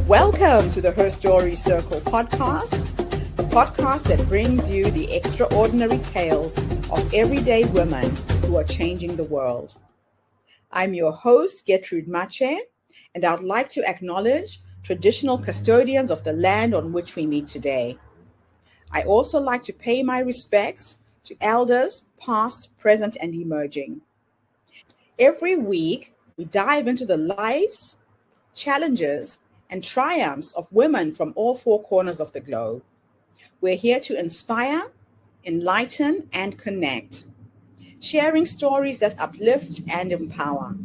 Welcome to the Her Story Circle podcast, the podcast that brings you the extraordinary tales of everyday women who are changing the world. I'm your host, Gertrude Mache, and I'd like to acknowledge traditional custodians of the land on which we meet today. I also like to pay my respects to elders, past, present, and emerging. Every week, we dive into the lives, challenges, and triumphs of women from all four corners of the globe. We're here to inspire, enlighten, and connect, sharing stories that uplift and empower.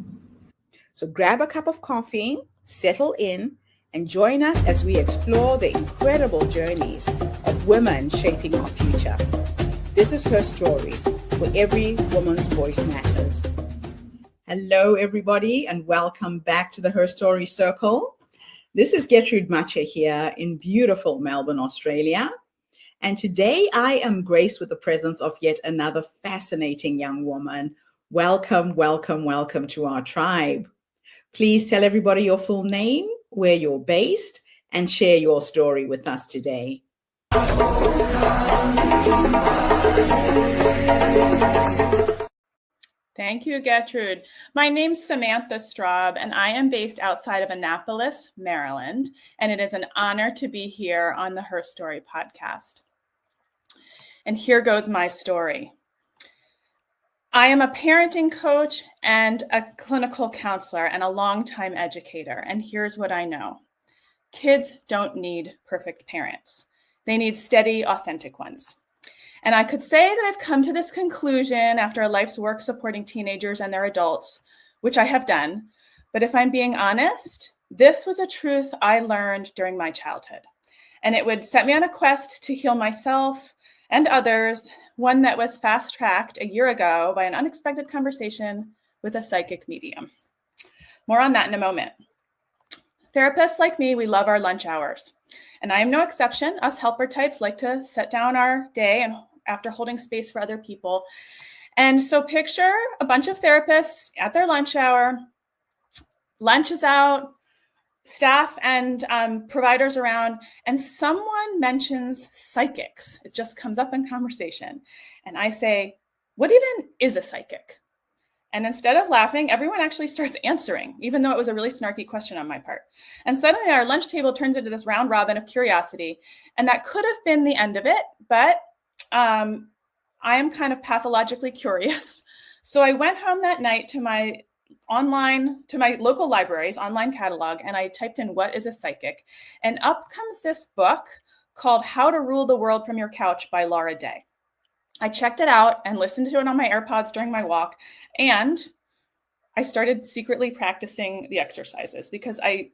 So grab a cup of coffee, settle in, and join us as we explore the incredible journeys of women shaping our future. This is Her Story, where every woman's voice matters. Hello, everybody, and welcome back to the Her Story Circle. This is Gertrude Mache here in beautiful Melbourne, Australia. And today I am graced with the presence of yet another fascinating young woman. Welcome, welcome, welcome to our tribe. Please tell everybody your full name, where you're based, and share your story with us today. Thank you, Gertrude. My name's Samantha Straub, and I am based outside of Annapolis, Maryland, and it is an honor to be here on the Her Story podcast. And here goes my story. I am a parenting coach and a clinical counselor and a longtime educator, and here's what I know. Kids don't need perfect parents. They need steady, authentic ones. And I could say that I've come to this conclusion after a life's work supporting teenagers and their adults, which I have done. But if I'm being honest, this was a truth I learned during my childhood. And it would set me on a quest to heal myself and others, one that was fast-tracked a year ago by an unexpected conversation with a psychic medium. More on that in a moment. Therapists like me, we love our lunch hours. And I am no exception. Us helper types like to set down our day and after holding space for other people. And so picture a bunch of therapists at their lunch hour, lunch is out, staff and providers around, and someone mentions psychics. It just comes up in conversation. And I say, what even is a psychic? And instead of laughing, everyone actually starts answering, even though it was a really snarky question on my part. And suddenly our lunch table turns into this round robin of curiosity. And that could have been the end of it, but I am kind of pathologically curious. So I went home that night to my local library's online catalog, and I typed in, what is a psychic? And up comes this book called How to Rule the World from Your Couch by Laura Day. I checked it out and listened to it on my AirPods during my walk, and I started secretly practicing the exercises because I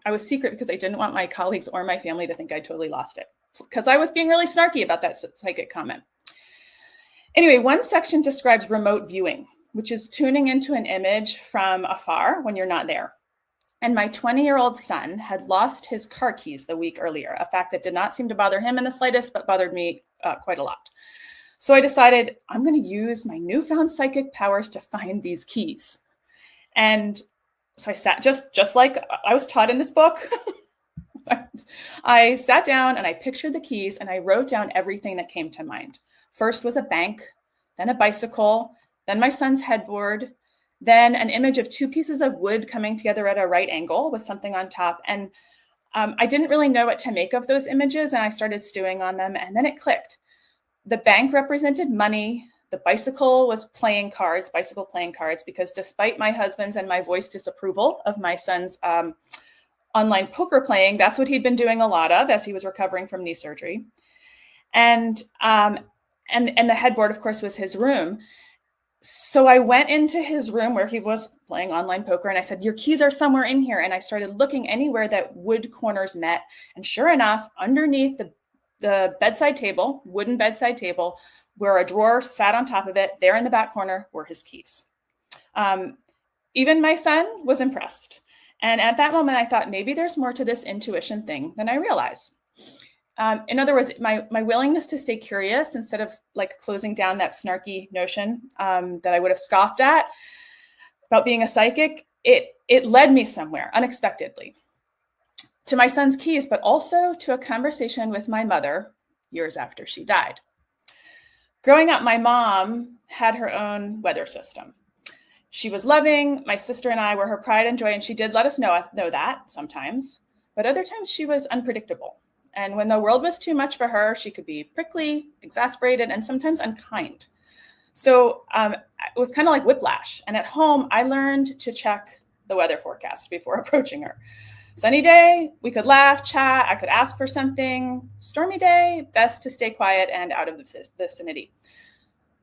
was secret because I didn't want my colleagues or my family to think I totally lost it because I was being really snarky about that psychic comment. Anyway, one section describes remote viewing, which is tuning into an image from afar when you're not there. And my 20-year-old son had lost his car keys the week earlier, a fact that did not seem to bother him in the slightest, but bothered me quite a lot. So I decided I'm going to use my newfound psychic powers to find these keys. And so I sat just like I was taught in this book. I sat down and I pictured the keys and I wrote down everything that came to mind. First was a bank, then a bicycle, then my son's headboard, then an image of two pieces of wood coming together at a right angle with something on top. And I didn't really know what to make of those images, and I started stewing on them, and then it clicked. The bank represented money. The bicycle was bicycle playing cards, because despite my husband's and my voiced disapproval of my son's online poker playing, that's what he'd been doing a lot of as he was recovering from knee surgery. And the headboard, of course, was his room. So I went into his room where he was playing online poker, and I said, your keys are somewhere in here. And I started looking anywhere that wood corners met. And sure enough, underneath the bedside table, wooden bedside table, where a drawer sat on top of it, there in the back corner were his keys. Even my son was impressed. And at that moment, I thought maybe there's more to this intuition thing than I realize. In other words, my willingness to stay curious instead of like closing down that snarky notion that I would have scoffed at about being a psychic, it led me somewhere unexpectedly. to my son's keys, but also to a conversation with my mother years after she died. Growing up, my mom had her own weather system. She was loving. My sister and I were her pride and joy, and she did let us know that sometimes, but other times she was unpredictable. And when the world was too much for her, she could be prickly, exasperated, and sometimes unkind. So it was kind of like whiplash. And at home, I learned to check the weather forecast before approaching her. Sunny day, we could laugh, chat, I could ask for something. Stormy day, best to stay quiet and out of the vicinity.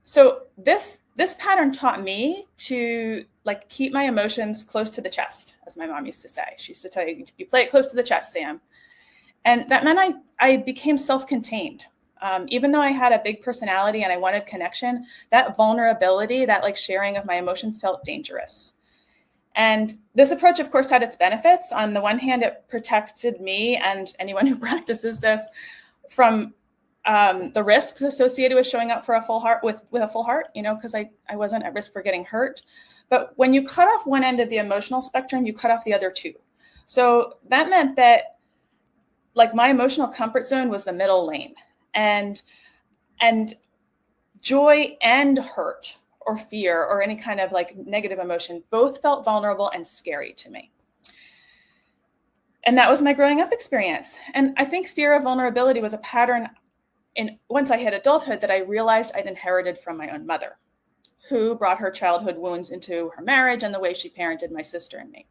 So this pattern taught me to keep my emotions close to the chest, as my mom used to say. She used to tell you, you play it close to the chest, Sam. And that meant I became self-contained. Even though I had a big personality and I wanted connection, that vulnerability, that sharing of my emotions felt dangerous. And this approach, of course, had its benefits. On the one hand, it protected me and anyone who practices this from the risks associated with showing up for a full heart with a full heart, because I wasn't at risk for getting hurt. But when you cut off one end of the emotional spectrum, you cut off the other two. So that meant that my emotional comfort zone was the middle lane, and joy and hurt or fear or any kind of negative emotion both felt vulnerable and scary to me. And that was my growing up experience. And I think fear of vulnerability was a pattern once I hit adulthood that I realized I'd inherited from my own mother, who brought her childhood wounds into her marriage and the way she parented my sister and me.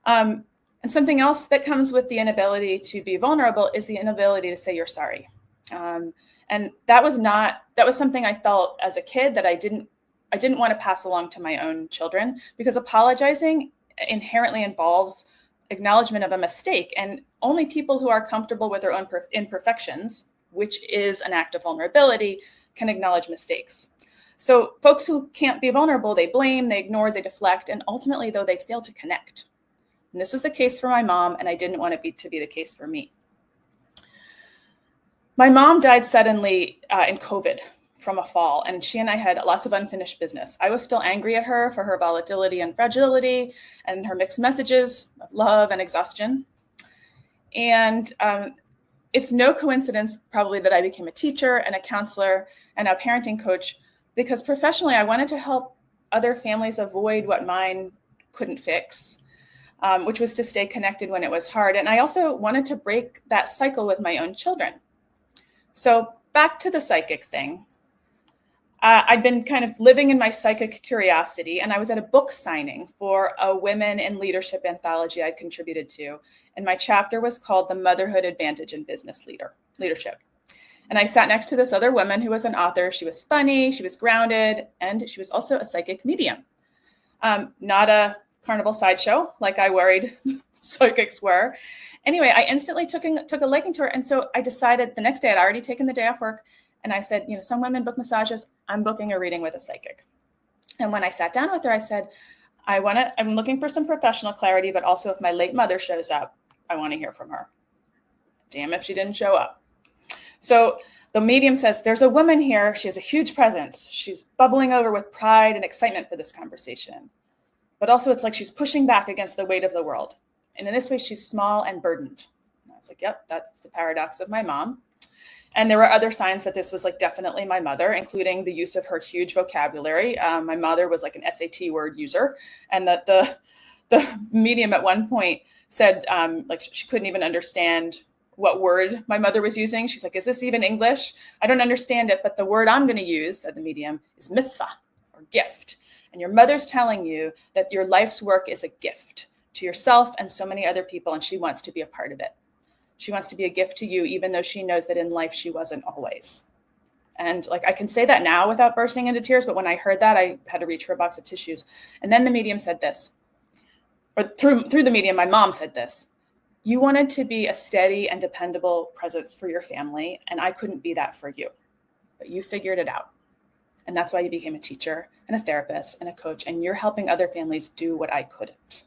And something else that comes with the inability to be vulnerable is the inability to say you're sorry. And that was something I felt as a kid that I didn't want to pass along to my own children, because apologizing inherently involves acknowledgement of a mistake. And only people who are comfortable with their own imperfections, which is an act of vulnerability, can acknowledge mistakes. So folks who can't be vulnerable, they blame, they ignore, they deflect, and ultimately, though, they fail to connect. And this was the case for my mom, and I didn't want it to be the case for me. My mom died suddenly in COVID from a fall, and she and I had lots of unfinished business. I was still angry at her for her volatility and fragility and her mixed messages of love and exhaustion. And it's no coincidence probably that I became a teacher and a counselor and a parenting coach, because professionally I wanted to help other families avoid what mine couldn't fix, which was to stay connected when it was hard. And I also wanted to break that cycle with my own children. So back to the psychic thing. I'd been kind of living in my psychic curiosity, and I was at a book signing for a Women in Leadership anthology I contributed to. And my chapter was called The Motherhood Advantage in Business Leadership. And I sat next to this other woman who was an author. She was funny, she was grounded, and she was also a psychic medium. Not a carnival sideshow like I worried psychics were. Anyway, I instantly took a liking to her. And so I decided the next day, I'd already taken the day off work, and I said, some women book massages. I'm booking a reading with a psychic. And when I sat down with her, I said, I'm looking for some professional clarity, but also if my late mother shows up, I want to hear from her. Damn if she didn't show up. So the medium says, there's a woman here. She has a huge presence. She's bubbling over with pride and excitement for this conversation. But also it's like she's pushing back against the weight of the world. And in this way, she's small and burdened. And I was like, yep, that's the paradox of my mom. And there were other signs that this was definitely my mother, including the use of her huge vocabulary. My mother was an SAT word user, and that the medium at one point said she couldn't even understand what word my mother was using. She's like, is this even English? I don't understand it, but the word I'm going to use, said the medium, is mitzvah, or gift. And your mother's telling you that your life's work is a gift to yourself and so many other people, and she wants to be a part of it. She wants to be a gift to you, even though she knows that in life she wasn't always. And I can say that now without bursting into tears, but when I heard that, I had to reach for a box of tissues. And then the medium said this, or through the medium, my mom said this: you wanted to be a steady and dependable presence for your family, and I couldn't be that for you, but you figured it out. And that's why you became a teacher and a therapist and a coach, and you're helping other families do what I couldn't.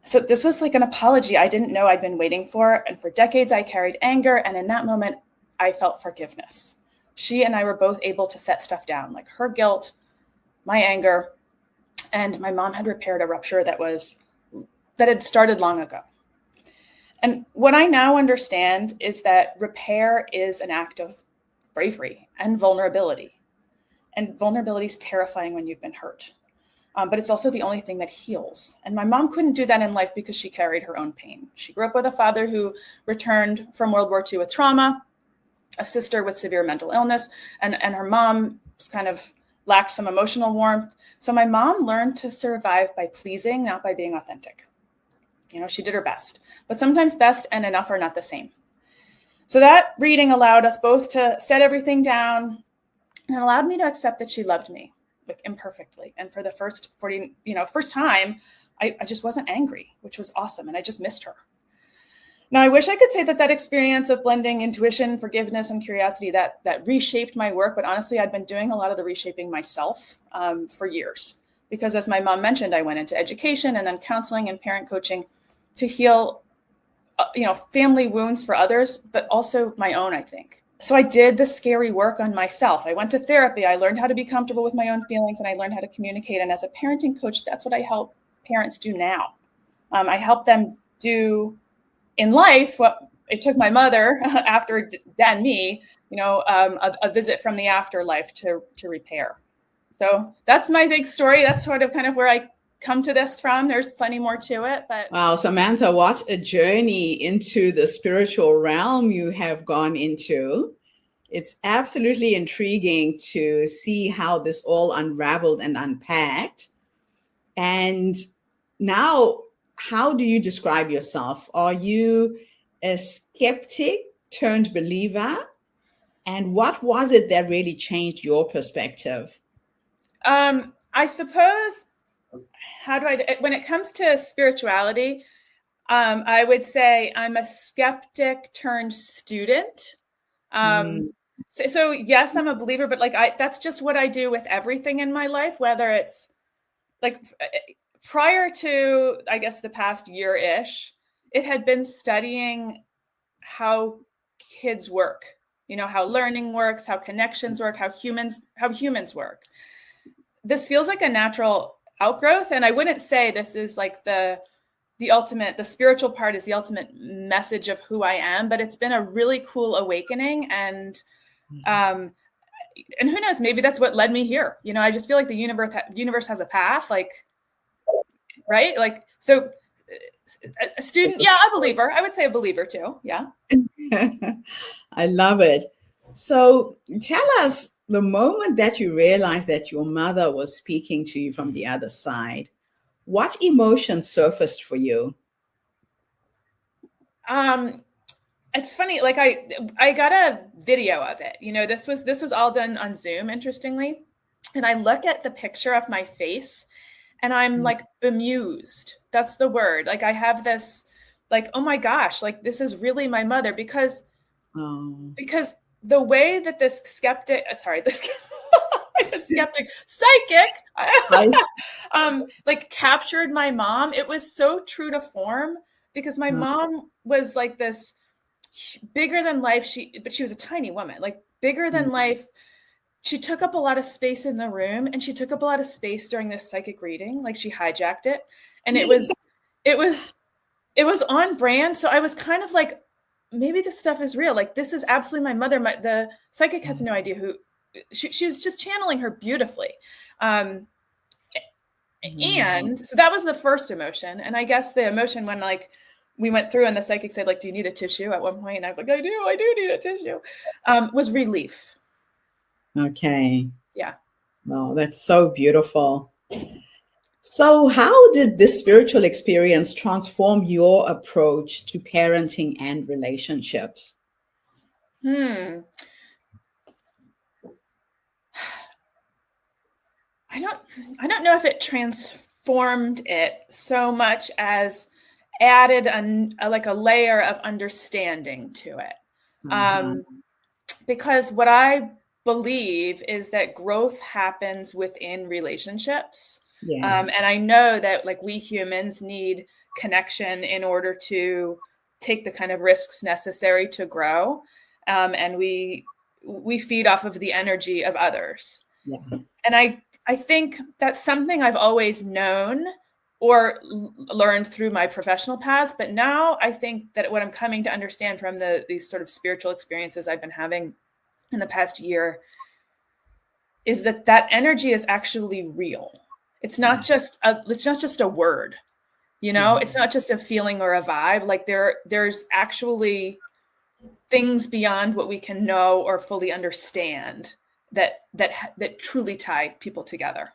So this was an apology I didn't know I'd been waiting for. And for decades, I carried anger. And in that moment, I felt forgiveness. She and I were both able to set stuff down, her guilt, my anger, and my mom had repaired a rupture that had started long ago. And what I now understand is that repair is an act of bravery and vulnerability. And vulnerability is terrifying when you've been hurt. But it's also the only thing that heals. And my mom couldn't do that in life because she carried her own pain. She grew up with a father who returned from World War II with trauma, a sister with severe mental illness, and her mom kind of lacked some emotional warmth. So my mom learned to survive by pleasing, not by being authentic. You know, she did her best, but sometimes best and enough are not the same. So that reading allowed us both to set everything down and allowed me to accept that she loved me, like imperfectly. And for the first time, I just wasn't angry, which was awesome. And I just missed her. Now, I wish I could say that experience of blending intuition, forgiveness, and curiosity that reshaped my work. But honestly, I'd been doing a lot of the reshaping myself for years. Because as my mom mentioned, I went into education and then counseling and parent coaching to heal, family wounds for others, but also my own, I think. So I did the scary work on myself. I went to therapy. I learned how to be comfortable with my own feelings, and I learned how to communicate. And as a parenting coach, that's what I help parents do now. I help them do in life what it took my mother after then me, a visit from the afterlife to repair. So that's my big story. That's sort of kind of where I come to this from. There's plenty more to it, but wow, Samantha, what a journey into the spiritual realm you have gone into. It's absolutely intriguing to see how this all unraveled and unpacked. And now, how do you describe yourself? Are you a skeptic turned believer? And what was it that really changed your perspective? I suppose, when it comes to spirituality, I would say I'm a skeptic turned student. So yes, I'm a believer, but that's just what I do with everything in my life, whether it's like prior to, I guess, the past year-ish, it had been studying how kids work, how learning works, how connections work, how humans work. This feels like a natural outgrowth. And I wouldn't say this is like the spiritual part is the ultimate message of who I am, but it's been a really cool awakening. And who knows, maybe that's what led me here. I just feel like the universe has a path, right? So a student, yeah, a believer. I would say a believer too. Yeah. I love it. So tell us the moment that you realized that your mother was speaking to you from the other side, what emotion surfaced for you? It's funny, I got a video of it. This was all done on Zoom, interestingly. And I look at the picture of my face and I'm bemused. That's the word. I have this oh my gosh, this is really my mother, because the way that this skeptic, I said skeptic, psychic, captured my mom. It was so true to form, because my mom was this bigger than life. But she was a tiny woman, bigger than life. She took up a lot of space in the room, and she took up a lot of space during this psychic reading. She hijacked it, and it was on brand. So I was kind of maybe this stuff is real. This is absolutely my mother. The psychic has no idea who she was, just channeling her beautifully. And so that was the first emotion. And I guess the emotion when we went through and the psychic said, do you need a tissue at one point? And I was I do need a tissue, was relief. Okay. Yeah. Oh, that's so beautiful. So how did this spiritual experience transform your approach to parenting and relationships? I don't know if it transformed it so much as added a layer of understanding to it. Because what I believe is that growth happens within relationships. Yes. And I know that we humans need connection in order to take the kind of risks necessary to grow. And we feed off of the energy of others. Yeah. And I think that's something I've always known, learned through my professional paths. But now I think that what I'm coming to understand from these sort of spiritual experiences I've been having in the past year is that energy is actually real. It's not just a word, it's not just a feeling or a vibe. Like there's actually things beyond what we can know or fully understand that truly tie people together.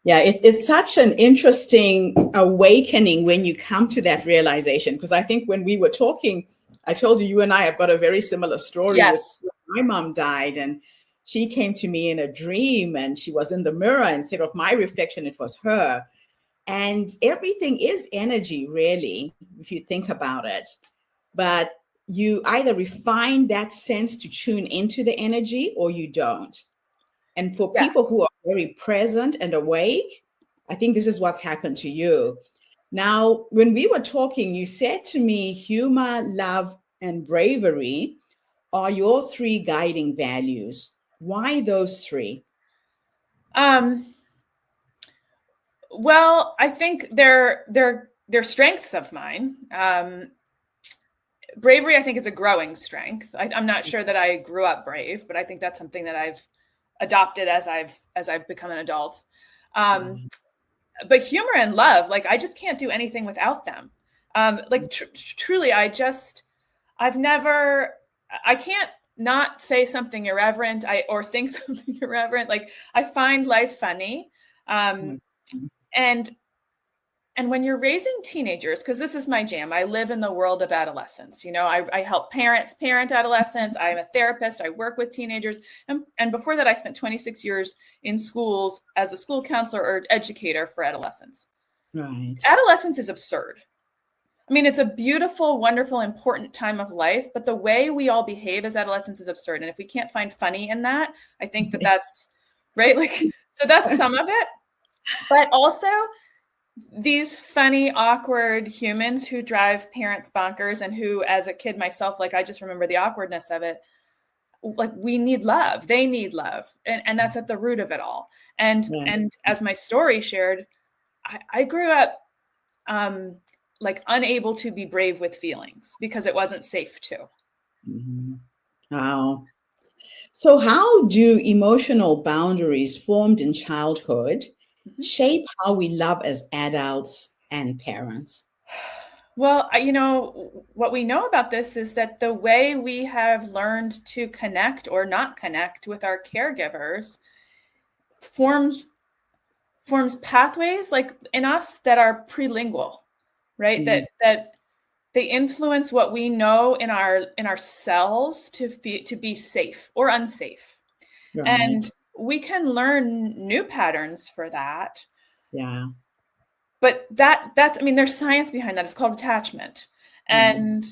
Yeah, it's such an interesting awakening when you come to that realization. Because I think when we were talking, I told you and I have got a very similar story. Yes. With my mom died, and she came to me in a dream, and she was in the mirror. Instead of my reflection, it was her. And everything is energy, really, if you think about it. But you either refine that sense to tune into the energy or you don't. And for people who are very present and awake, I think this is what's happened to you. Now, when we were talking, you said to me, humor, love, and bravery are your 3 guiding values. Why those 3? Well, I think they're strengths of mine. Bravery, I think, is a growing strength. I'm not sure that I grew up brave, but I think that's something that I've adopted as I've become an adult. But humor and love, like I just can't do anything without them. Truly, I can't not say something irreverent or think something irreverent. Like I find life funny. And when you're raising teenagers, because this is my jam, I live in the world of adolescence. I help parents parent adolescents. I'm a therapist. I work with teenagers. And before that, I spent 26 years in schools as a school counselor or educator for adolescents. Right. Adolescence is absurd. I mean, it's a beautiful, wonderful, important time of life, but the way we all behave as adolescents is absurd. And if we can't find funny in that, I think that's right. So that's some of it. But also, these funny, awkward humans who drive parents bonkers and who, as a kid myself, I just remember the awkwardness of it. We need love. They need love. And that's at the root of it all. And as my story shared, I grew up unable to be brave with feelings because it wasn't safe to. Mm-hmm. Wow. So how do emotional boundaries formed in childhood shape how we love as adults and parents? Well, what we know about this is that the way we have learned to connect or not connect with our caregivers forms pathways in us that are prelingual, right? Mm-hmm. That they influence what we know in our cells to be safe or unsafe. Right. And we can learn new patterns for that. Yeah. But there's science behind that. It's called attachment. And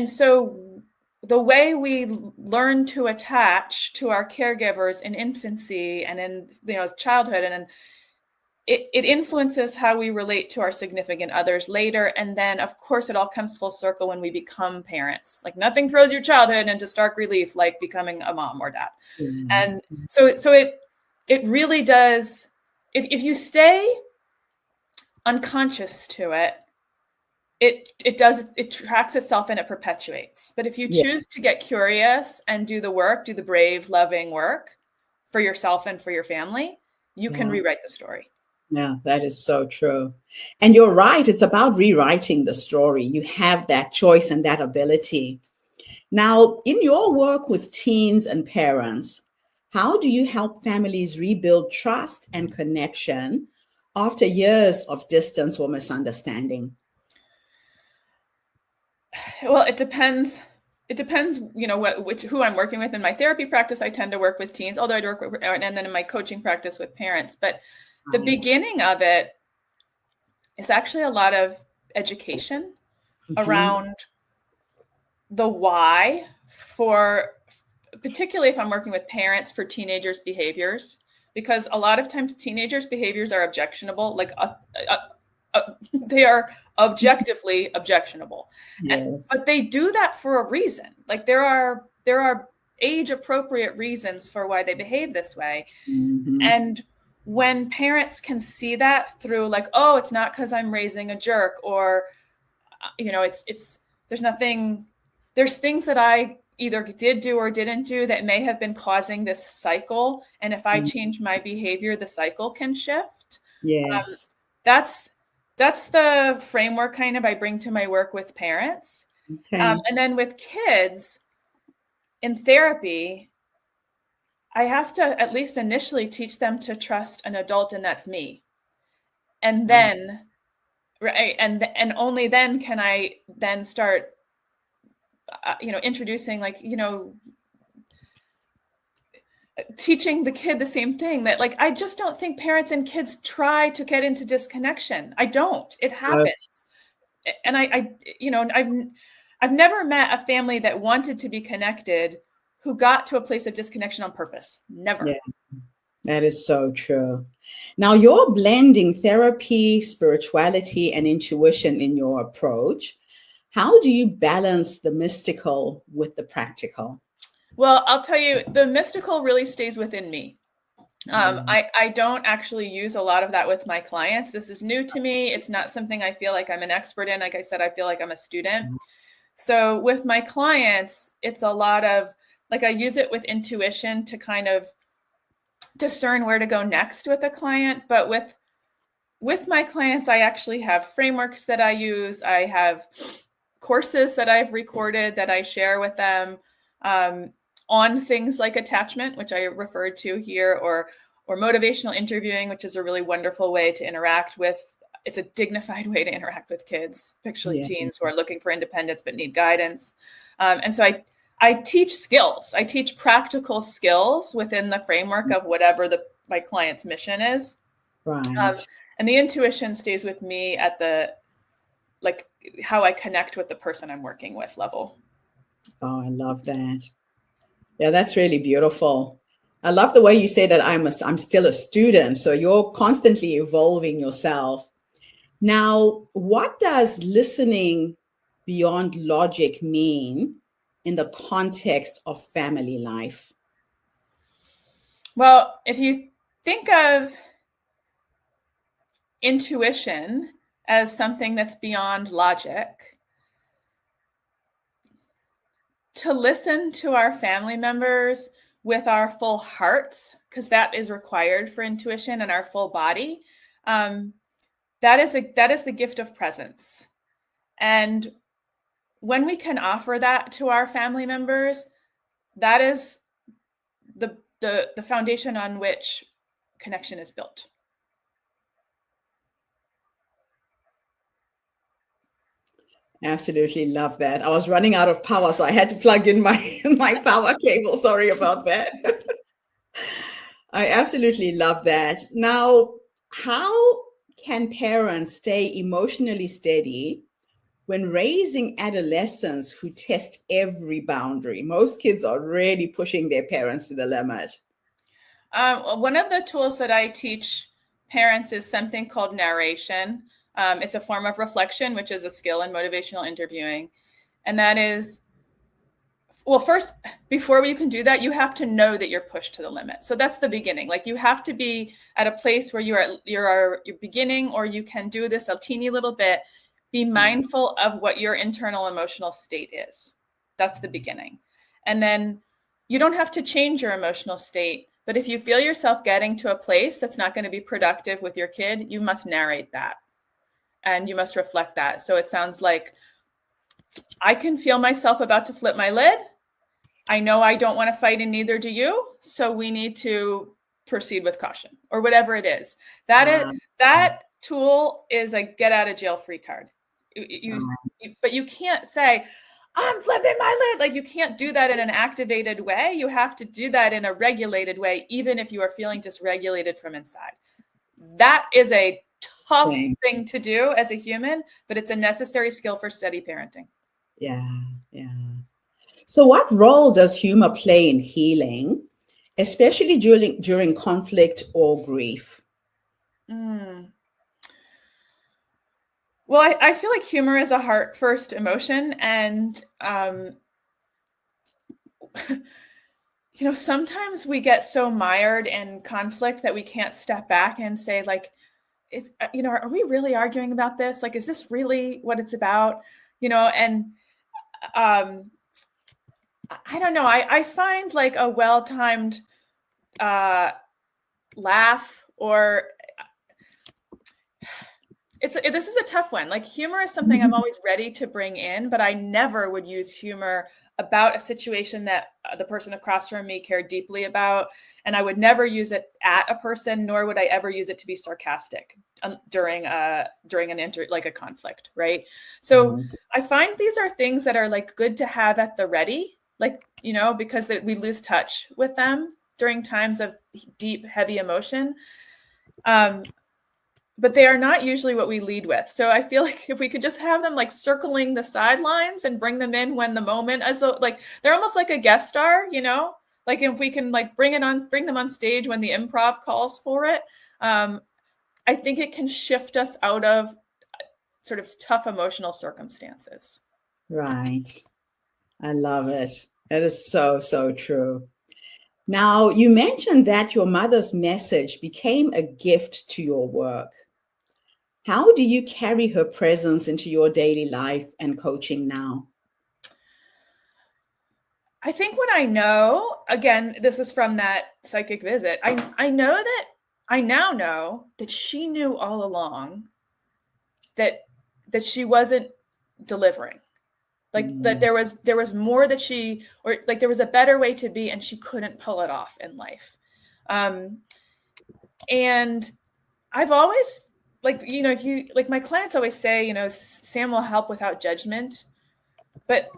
so the way we learn to attach to our caregivers in infancy and in childhood, and then it influences how we relate to our significant others later. And then, of course, it all comes full circle when we become parents. Nothing throws your childhood into stark relief like becoming a mom or dad. Mm-hmm. And so it really does. If you stay unconscious to it, it tracks itself and it perpetuates. But if you choose to get curious and do the brave, loving work for yourself and for your family, you can rewrite the story. Yeah, that is so true. And you're right. It's about rewriting the story. You have that choice and that ability. Now, in your work with teens and parents, how do you help families rebuild trust and connection after years of distance or misunderstanding? Well, it depends. It depends, who I'm working with. In my therapy practice, I tend to work with teens, although I do work with, and then in my coaching practice with parents. But the beginning of it is actually a lot of education around the why particularly if I'm working with parents for teenagers' behaviors, because a lot of times teenagers' behaviors are objectionable, they are objectively objectionable. Yes. But they do that for a reason. There are age-appropriate reasons for why they behave this way. Mm-hmm. And when parents can see that through like, oh, it's not because I'm raising a jerk, or, there's things that I either did do or didn't do that may have been causing this cycle. And if I change my behavior, the cycle can shift. Yes. That's the framework kind of I bring to my work with parents. Okay. And then with kids in therapy, I have to at least initially teach them to trust an adult, and that's me. And then, right, and only then can I then start, introducing, like, teaching the kid the same thing, that like, I just don't think parents and kids try to get into disconnection. I don't. It happens. And I've never met a family that wanted to be connected who got to a place of disconnection on purpose. Never. Yeah, that is so true. Now, you're blending therapy, spirituality, and intuition in your approach. How do you balance the mystical with the practical? Well, I'll tell you, the mystical really stays within me. I don't actually use a lot of that with my clients. This is new to me. It's not something I feel like I'm an expert in. Like I said, I feel like I'm a student. So with my clients, it's a lot of, like, I use it with intuition to kind of discern where to go next with a client. But with my clients, I actually have frameworks that I use. I have courses that I've recorded that I share with them, on things like attachment, which I referred to here, or motivational interviewing, which is a really wonderful way to interact with. It's a dignified way to interact with kids, especially teens who are looking for independence but need guidance. And so I teach skills. I teach practical skills within the framework of whatever my client's mission is. Right. And the intuition stays with me at the, like, how I connect with the person I'm working with level. Oh, I love that. Yeah, that's really beautiful. I love the way you say that I'm still a student. So you're constantly evolving yourself. Now, what does listening beyond logic mean in the context of family life? Well, if you think of intuition as something that's beyond logic, to listen to our family members with our full hearts, because that is required for intuition, and our full body, that is the gift of presence. And when we can offer that to our family members, that is the foundation on which connection is built. Absolutely love that. I was running out of power, so I had to plug in my power cable. Sorry about that. I absolutely love that. Now, how can parents stay emotionally steady when raising adolescents who test every boundary? Most kids are really pushing their parents to the limit. One of the tools that I teach parents is something called narration. It's a form of reflection, which is a skill in motivational interviewing. And that is, well, first, before you can do that, you have to know that you're pushed to the limit. So that's the beginning. Like, you have to be at a place where you're beginning, or you can do this a teeny little bit. Be mindful of what your internal emotional state is. That's the beginning. And then you don't have to change your emotional state, but if you feel yourself getting to a place that's not going to be productive with your kid, you must narrate that. And you must reflect that. So it sounds like, I can feel myself about to flip my lid. I know I don't want to fight, and neither do you. So we need to proceed with caution, or whatever it is. That tool is a get out of jail free card. But you can't say, I'm flipping my lid. Like, you can't do that in an activated way. You have to do that in a regulated way, even if you are feeling dysregulated from inside. That is a tough thing to do as a human, but it's a necessary skill for steady parenting. Yeah. So what role does humor play in healing, especially during conflict or grief? Well, I feel like humor is a heart first emotion, and sometimes we get so mired in conflict that we can't step back and say, like, are we really arguing about this? Like, is this really what it's about? And I don't know. I find like a well-timed laugh, or this is a tough one. Like, humor is something I'm always ready to bring in, but I never would use humor about a situation that the person across from me cared deeply about. And I would never use it at a person, nor would I ever use it to be sarcastic during a conflict, right? So I find these are things that are like good to have at the ready, like, because we lose touch with them during times of deep, heavy emotion. But they are not usually what we lead with. So I feel like if we could just have them like circling the sidelines and bring them in when the moment, like they're almost like a guest star, like if we can like bring them on stage when the improv calls for it. I think it can shift us out of sort of tough emotional circumstances. Right. I love it. That is so, so true. Now, you mentioned that your mother's message became a gift to your work. How do you carry her presence into your daily life and coaching now? I think what I know, again, this is from that psychic visit, I now know that she knew all along that she wasn't delivering. Like that there was more that there was a better way to be, and she couldn't pull it off in life. And I've always, like, my clients always say, Sam will help without judgment. But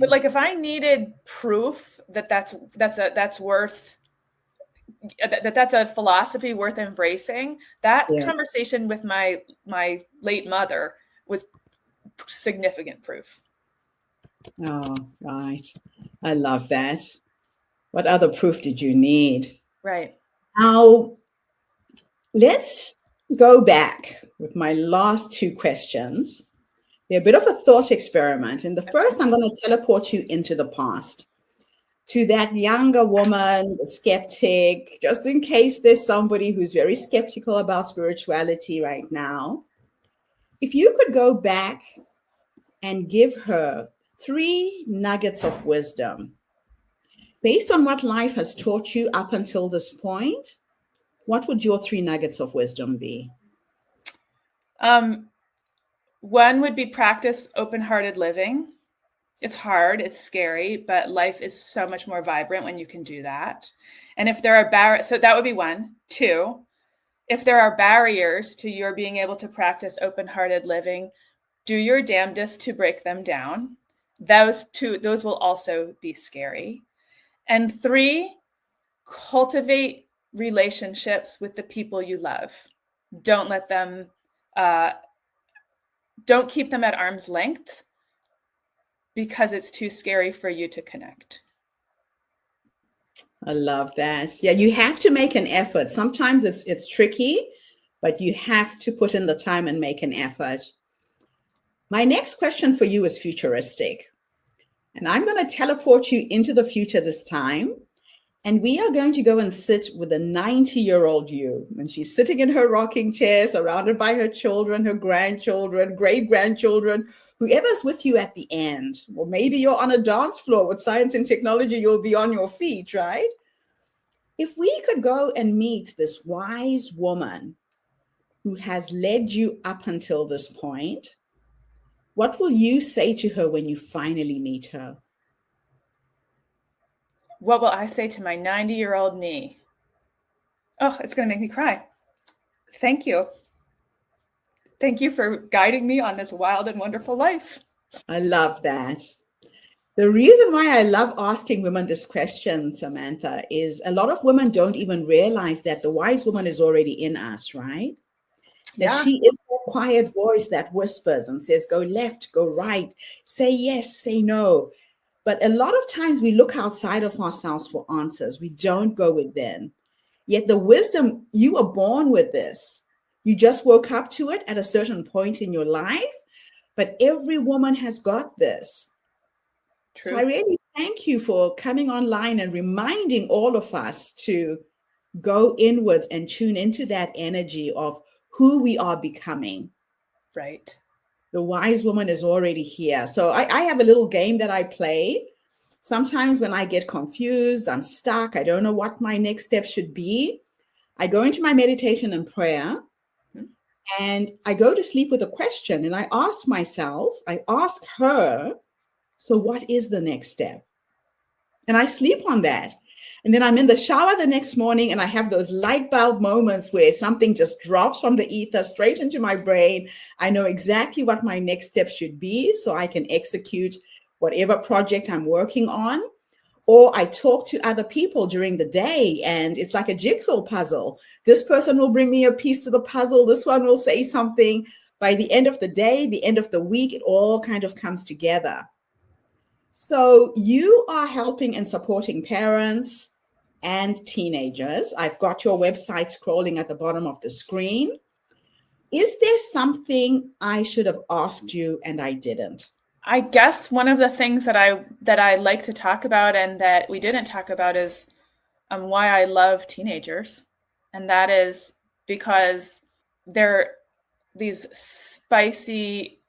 like, if I needed proof that's a philosophy worth embracing, that conversation with my late mother was significant proof. Oh, right. I love that. What other proof did you need? Right. Now, let's go back with my last two questions. They're a bit of a thought experiment. In the first, I'm going to teleport you into the past, to that younger woman, the skeptic, just in case there's somebody who's very skeptical about spirituality right now. If you could go back and give her 3 nuggets of wisdom based on what life has taught you up until this point, what would your 3 nuggets of wisdom be? One would be practice open-hearted living. It's hard, it's scary, but life is so much more vibrant when you can do that. And if there are so that would be 1. 2, if there are barriers to your being able to practice open-hearted living, do your damnedest to break them down. Those will also be scary. And 3, cultivate relationships with the people you love. Don't let them, don't keep them at arm's length, because it's too scary for you to connect. I love that. Yeah, you have to make an effort. Sometimes it's tricky, but you have to put in the time and make an effort. My next question for you is futuristic. And I'm going to teleport you into the future this time. And we are going to go and sit with a 90-year-old you. And she's sitting in her rocking chair, surrounded by her children, her grandchildren, great-grandchildren, whoever's with you at the end. Or maybe you're on a dance floor with science and technology, you'll be on your feet, right? If we could go and meet this wise woman who has led you up until this point, what will you say to her when you finally meet her? What will I say to my 90-year-old me? Oh, it's going to make me cry. Thank you. Thank you for guiding me on this wild and wonderful life. I love that. The reason why I love asking women this question, Samantha, is a lot of women don't even realize that the wise woman is already in us, right? That she is that quiet voice that whispers and says, go left, go right, say yes, say no. But a lot of times we look outside of ourselves for answers. We don't go within. Yet the wisdom, you were born with this. You just woke up to it at a certain point in your life. But every woman has got this. True. So I really Thank you for coming online and reminding all of us to go inwards and tune into that energy of who we are becoming. Right. The wise woman is already here. So I have a little game that I play. Sometimes when I get confused, I'm stuck, I don't know what my next step should be, I go into my meditation and prayer, and I go to sleep with a question. And I ask myself, I ask her, so what is the next step? And I sleep on that. And then I'm in the shower the next morning and I have those light bulb moments where something just drops from the ether straight into my brain. I know exactly what my next step should be so I can execute whatever project I'm working on. Or I talk to other people during the day and it's like a jigsaw puzzle. This person will bring me a piece to the puzzle. This one will say something. By the end of the day, the end of the week, it all kind of comes together. So you are helping and supporting parents and teenagers. I've got your website scrolling at the bottom of the screen. Is there something I should have asked you and I didn't? I guess one of the things that I like to talk about and that we didn't talk about is why I love teenagers. And that is because they're these spicy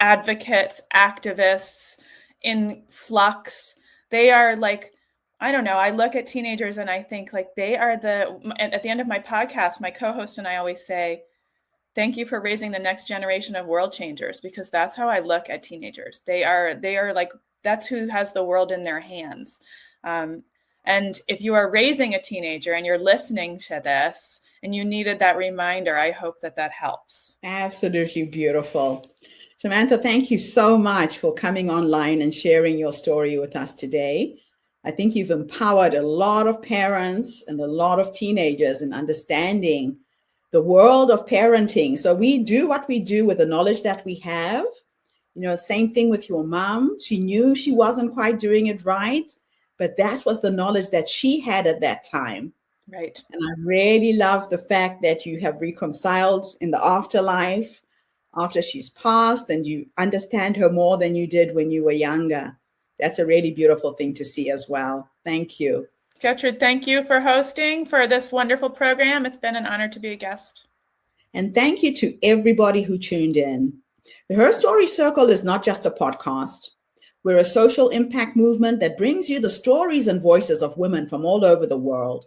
advocates, activists in flux. They are like, I don't know, I look at teenagers and I think like they are at the end of my podcast, my co-host and I always say, thank you for raising the next generation of world changers, because that's how I look at teenagers. They are like, that's who has the world in their hands. And if you are raising a teenager and you're listening to this and you needed that reminder, I hope that helps. Absolutely beautiful. Samantha, thank you so much for coming online and sharing your story with us today. I think you've empowered a lot of parents and a lot of teenagers in understanding the world of parenting. So we do what we do with the knowledge that we have. You know, same thing with your mom. She knew she wasn't quite doing it right, but that was the knowledge that she had at that time. Right. And I really love the fact that you have reconciled in the afterlife after she's passed and you understand her more than you did when you were younger. That's a really beautiful thing to see as well. Thank you. Gertrude, thank you for hosting for this wonderful program. It's been an honor to be a guest. And thank you to everybody who tuned in. The Her Story Circle is not just a podcast. We're a social impact movement that brings you the stories and voices of women from all over the world.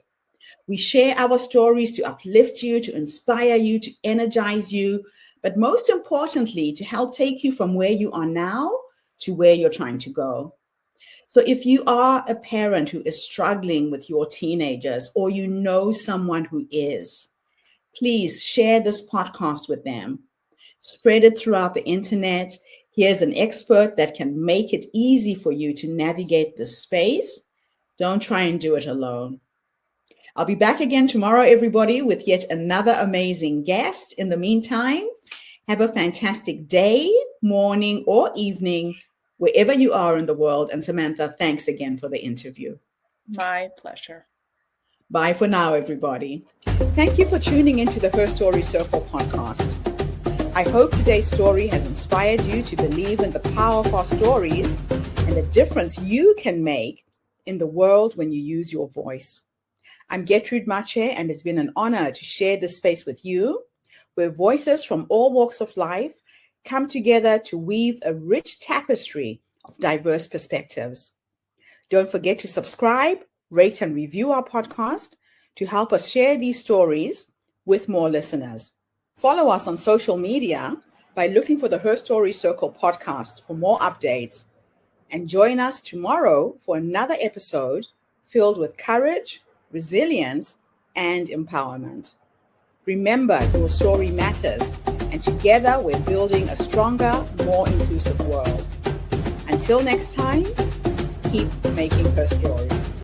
We share our stories to uplift you, to inspire you, to energize you, but most importantly, to help take you from where you are now to where you're trying to go. So if you are a parent who is struggling with your teenagers or you know someone who is, please share this podcast with them. Spread it throughout the internet. Here's an expert that can make it easy for you to navigate this space. Don't try and do it alone. I'll be back again tomorrow, everybody, with yet another amazing guest. In the meantime, have a fantastic day, morning, or evening, wherever you are in the world. And Samantha, thanks again for the interview. My pleasure. Bye for now, everybody. Thank you for tuning into the Her Story Circle podcast. I hope today's story has inspired you to believe in the power of our stories and the difference you can make in the world when you use your voice. I'm Gertrude Mache, and it's been an honor to share this space with you, where voices from all walks of life come together to weave a rich tapestry of diverse perspectives. Don't forget to subscribe, rate, and review our podcast to help us share these stories with more listeners. Follow us on social media by looking for the Her Story Circle podcast for more updates. And join us tomorrow for another episode filled with courage, resilience, and empowerment. Remember, your story matters, and together we're building a stronger, more inclusive world. Until next time, keep making her story.